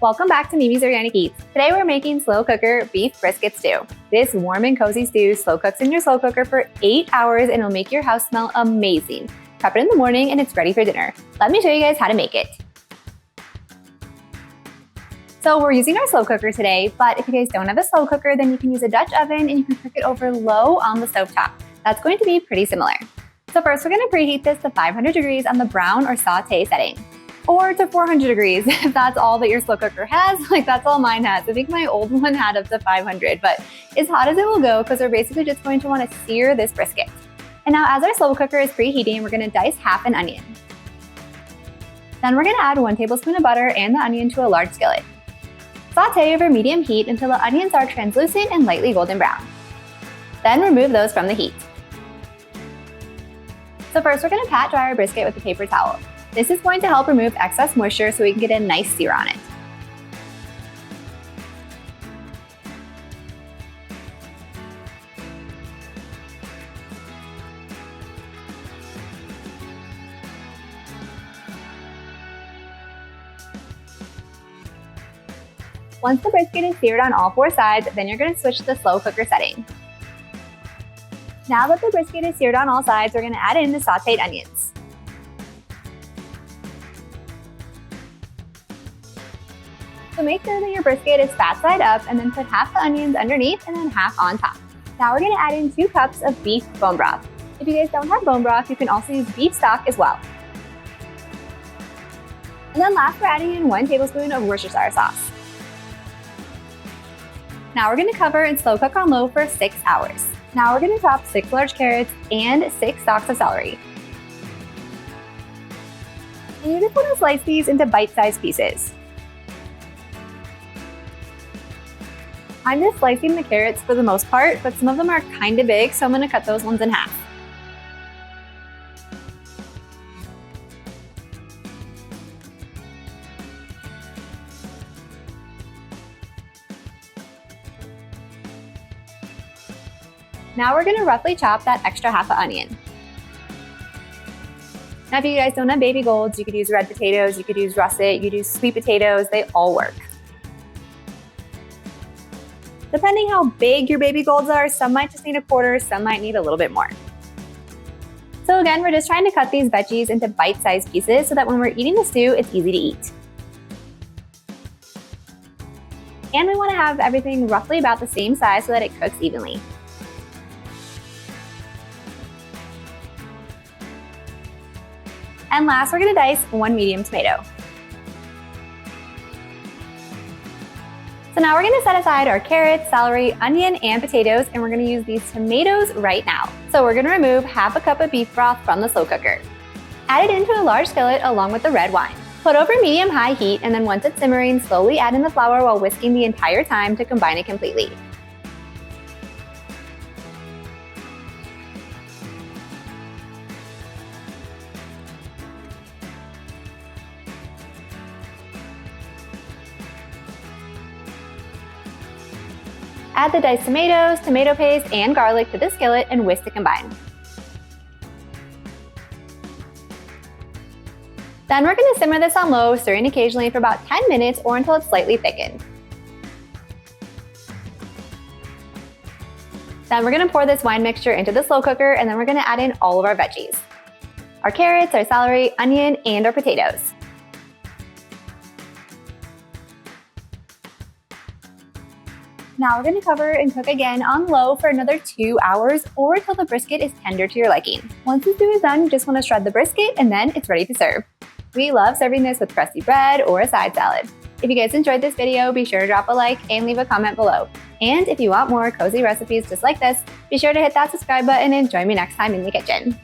Welcome back to Mimi's Organic Eats. Today we're making slow cooker beef brisket stew. This warm and cozy stew slow cooks in your slow cooker for 8 hours and it'll make your house smell amazing. Prep it in the morning and it's ready for dinner. Let me show you guys how to make it. So we're using our slow cooker today, but if you guys don't have a slow cooker, then you can use a Dutch oven and you can cook it over low on the stovetop. That's going to be pretty similar. So first we're going to preheat this to 500 degrees on the brown or sauté setting. Or to 400 degrees if that's all that your slow cooker has. Like that's all mine has. I think my old one had up to 500, but as hot as it will go because we're basically just going to want to sear this brisket. And now as our slow cooker is preheating, we're going to dice half an onion. Then we're going to add 1 tablespoon of butter and the onion to a large skillet. Sauté over medium heat until the onions are translucent and lightly golden brown. Then remove those from the heat. So first we're going to pat dry our brisket with a paper towel. This is going to help remove excess moisture so we can get a nice sear on it. Once the brisket is seared on all 4 sides, then you're going to switch to the slow cooker setting. Now that the brisket is seared on all sides, we're going to add in the sautéed onions. So make sure that your brisket is fat side up and then put half the onions underneath and then half on top. Now we're going to add in 2 cups of beef bone broth. If you guys don't have bone broth, you can also use beef stock as well. And then last we're adding in 1 tablespoon of Worcestershire sauce. Now we're going to cover and slow cook on low for 6 hours. Now we're going to chop 6 large carrots and 6 stalks of celery. And you just want to slice these into bite-sized pieces. I'm just slicing the carrots for the most part, but some of them are kind of big, so I'm going to cut those ones in half. Now we're going to roughly chop that extra half of onion. Now if you guys don't have baby golds, you could use red potatoes, you could use russet, you could use sweet potatoes, they all work. Depending how big your baby golds are, some might just need a quarter, some might need a little bit more. So again, we're just trying to cut these veggies into bite-sized pieces so that when we're eating the stew, it's easy to eat. And we want to have everything roughly about the same size so that it cooks evenly. And last, we're going to dice 1 medium tomato. So now we're going to set aside our carrots, celery, onion, and potatoes, and we're going to use these tomatoes right now. So we're going to remove half a cup of beef broth from the slow cooker. Add it into a large skillet along with the red wine. Put over medium-high heat, and then once it's simmering, slowly add in the flour while whisking the entire time to combine it completely. Add the diced tomatoes, tomato paste, and garlic to the skillet and whisk to combine. Then we're going to simmer this on low, stirring occasionally for about 10 minutes or until it's slightly thickened. Then we're going to pour this wine mixture into the slow cooker and then we're going to add in all of our veggies. Our carrots, our celery, onion, and our potatoes. Now we're going to cover and cook again on low for another 2 hours or until the brisket is tender to your liking. Once the stew is done, you just want to shred the brisket and then it's ready to serve. We love serving this with crusty bread or a side salad. If you guys enjoyed this video, be sure to drop a like and leave a comment below. And if you want more cozy recipes just like this, be sure to hit that subscribe button and join me next time in the kitchen.